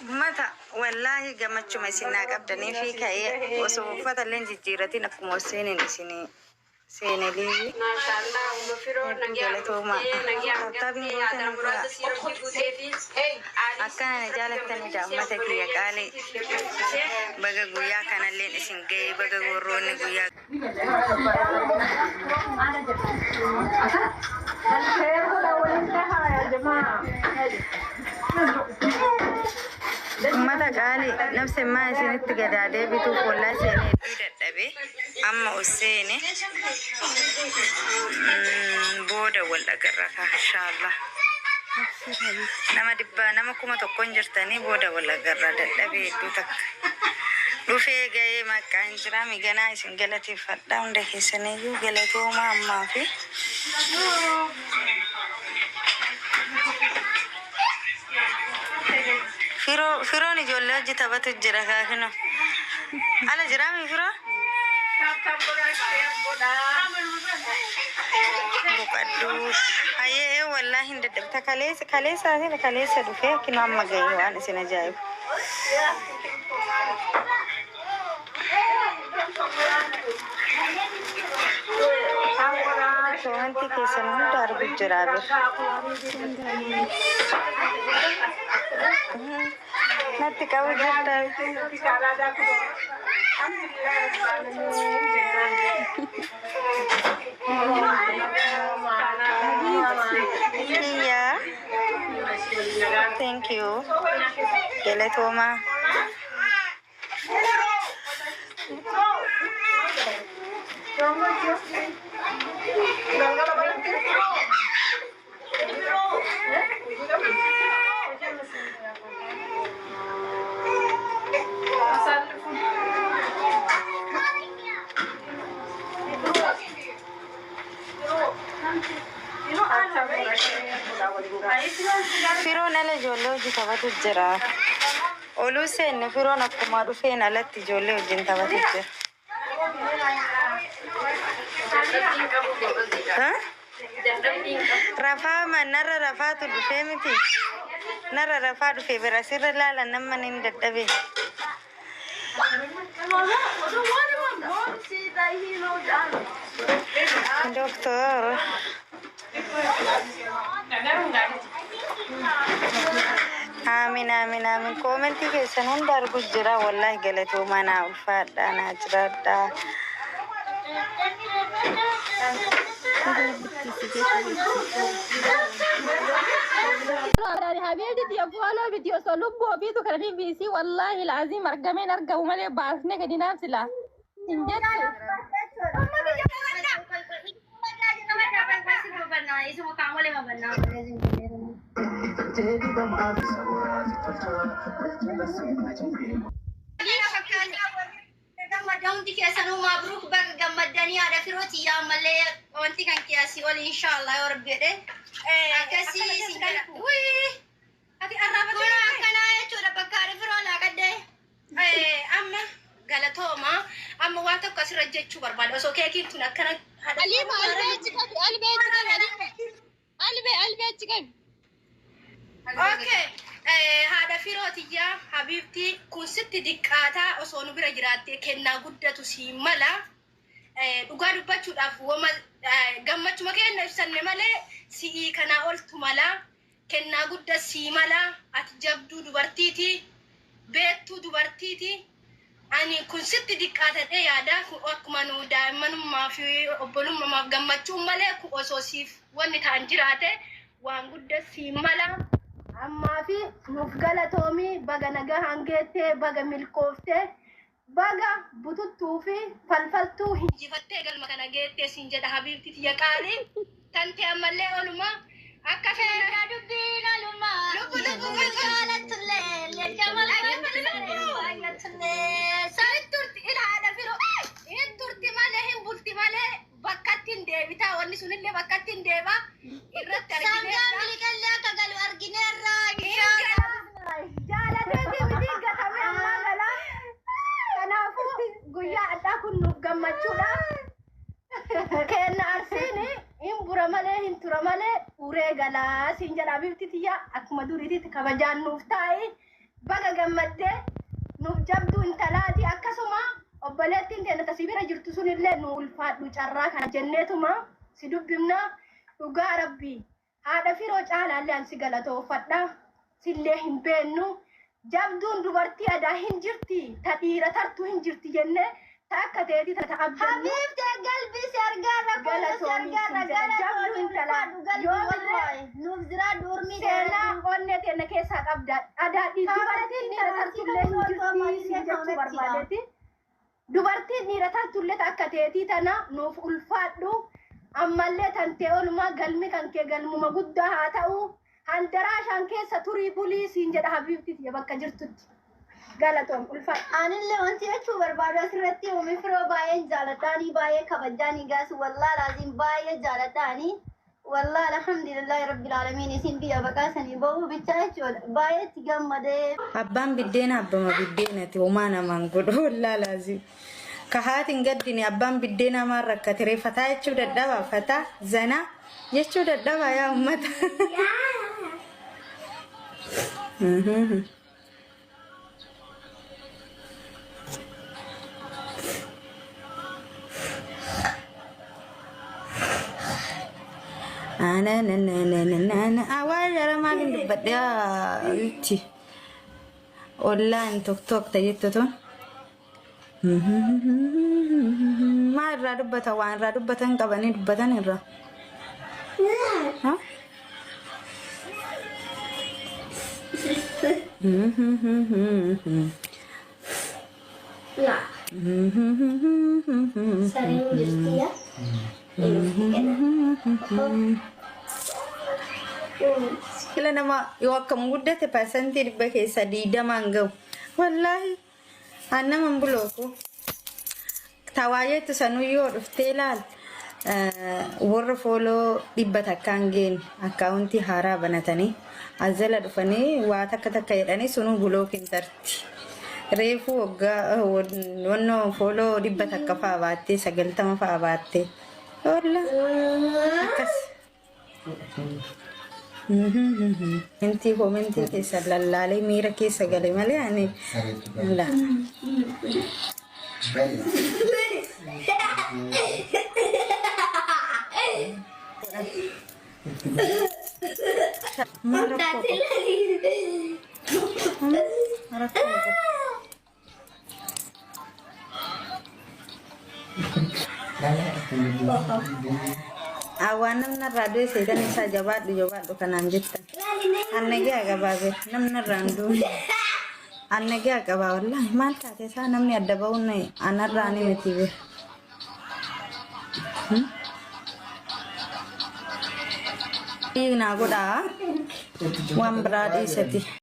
متى والله قمت شو مسينا قبضني في كأي وصوفة اللي جيرتي نكمل سيني لي ما شاء الله ومفرو نجيا تابين قوتنا أكان نجالة تاني جامعتك يا قالي بقى قويا كان اللي نسنجي بقى قروني قويا ماذا قالي نفس ما سنت قدادي بتوف ولا سنة دبي أما أسيني بودا ولا قرفة إن شاء الله nama kuma tokkon jirtanii booda wala garra dadhabee duutak dhufee ga'ee maqaan jira miganaa isin galateeffadha hunda keessaniyyuu galatooma ammaa fi firoon ijoollee hojii taphatu jira kaakino ala jiraami firoo بقدوس هاي والله هند دبت كليسة دفيه كنا أما جايو أنا سنة جايب شو أنتي كيسنا دار بجرابة نتي كاوي جدا iya thank you kele toma Firoon ala ijoollee hojii taphatu jira. Oluu seenne firoon akkuma dhufeen alatti ijoollee wajjin taphatu jira. Rafaa narra rafaatu dhufee miti. Narra rafaa dhufee bira sirra laala nama hin dadhabe. Doktor. Amin. Komenti keessa nun darbu jira wallahi galatooma naa ulfaadha naa jiraadha. حبيبتي يا فولو فيديو صلوب وفيديو كريم بيسي والله العظيم ارقمين ارقموا مالي بعرفنا قد نفس لا انجد Gammadamti keessanuu mabruuk baga gammadanii haadha firooti yaa malee wanti kan kiyaasii ol inshallah yoo rabbi jedhe akkasii isin kana ati arraabatu kun akkanaa jechuudha bakka haadha firoo laa qaddee amma galatooma amma waan tokko asirra jechuu barbaada osoo keekiin tun akkana Alima albeechi qabi albeechi qabi okay haadha firootiyyaa habibti kun sitti diqqaataa osoo nu bira jiraatte kennaa guddatu si mala dhugaa dubbachuudhaaf wama gammachuma kenna ibsanne malee si'ii kanaa oltu mala kennaa gudda si mala ati jabduu dubartiiti beektuu dubartiiti ani kun sitti diqqaatadhe yaada akkuma nu daa'immanummaa fi obbolummaaf gammachuun malee osoo siif wanni ta'an jiraate waan gudda si mala amma fi nuuf galatoomii baga nagaa hangeettee baga milkooftee baga bututtuu fi falfaltuu hinjifattee galma kana geettee siin jedha habiibti tiyya qaalii tante ammallee oluma akka feena dubbiin oluma lubbu jaalatullee jaalatullee sa'it turti ilaadha firoo hin turti malee hin bulti malee bakkatti hin deebitaa wanni sunillee bakkatti hin deeba irratti argine kenna arsini imbura male hintura male ure gala sinjala bibtitiya akuma duriti kabajaan nuuf ta'i baga gammadde nuuf jabduu intalaati akkasuma obboleettiin teenya tasibira jirtu sunillee nu ulfaadhu carraa kana jenneetuma si dubbifna dhugaa rabbii haadha firoo caalaallee ansi galatoofadha sillee hin beennu jabduun dubartii adaa hin jirti ta dhiira tartuu hin jirti jenne ta akka teeti ta abdannu Habiibtee qalbii si argaarra fuula si argaarra jabduu intalaa yoo nuuf jira duurmii seenaa onnee teenya keessaa qabda adaadhii dubartiin dhiira tartullee hin jirti jechuu barbaadeeti dubartiin dhiira tartullee akka teetii tana nuuf ulfaadhu ammallee tantee olumaa galmi kan kee galmuma guddaa haa ta'u handaraashaan keessa turii bulii siin jedha habiibti bakka jirtutti galatoom ulfaadhu. Anillee wanti jechuu barbaadu asirratti umi firoo baay'ee jaaladhaanii baay'ee kabajjaanii gaasu wallaa laaziin baay'ee jaaladhaanii wallaa alhamdulillahi rabbil aalamiin isin biyya baqaasanii bahuu bichaa jechuudha baay'eetti gammadee. Abbaan biddeena abbama biddeenati homaa namaan godhu wallaa laaziin. Kahaatiin gaddini abbaan biddeena maan rakkate reeffataa jechuu dadhabaa fataa zanaa jechuu dadhabaa yaa ummata. Awal jarang makin debat dia lucu. Online tok tadi tu. Marah debatan wan, radu debatan kapan ni debatan ni rah? Hah? Ya. Sering berhenti ya. Kila nama iwakam muda te pasanti di bawah sadida manggau. Wallahi, anak membulokku. Tawaya itu sanuyo ruftelal. Warra follow dibbata kangen accounti hara banatani. Azala dufani wa takka yedani sunu bulokin tarti. Refu wagga wonno follow dibbata kafa batte sagaltama fa batte. Walla akas. Inti komenti keessa lallaalee miira keessa gale malee ani la. Awan namna radio setan isa jabat kanan jitta. Annege agak babe namna randu. Annege agak bawa lah manta tesa namni ada bau nih anak rani metiwe. Ini nago dah. Wan beradi seti.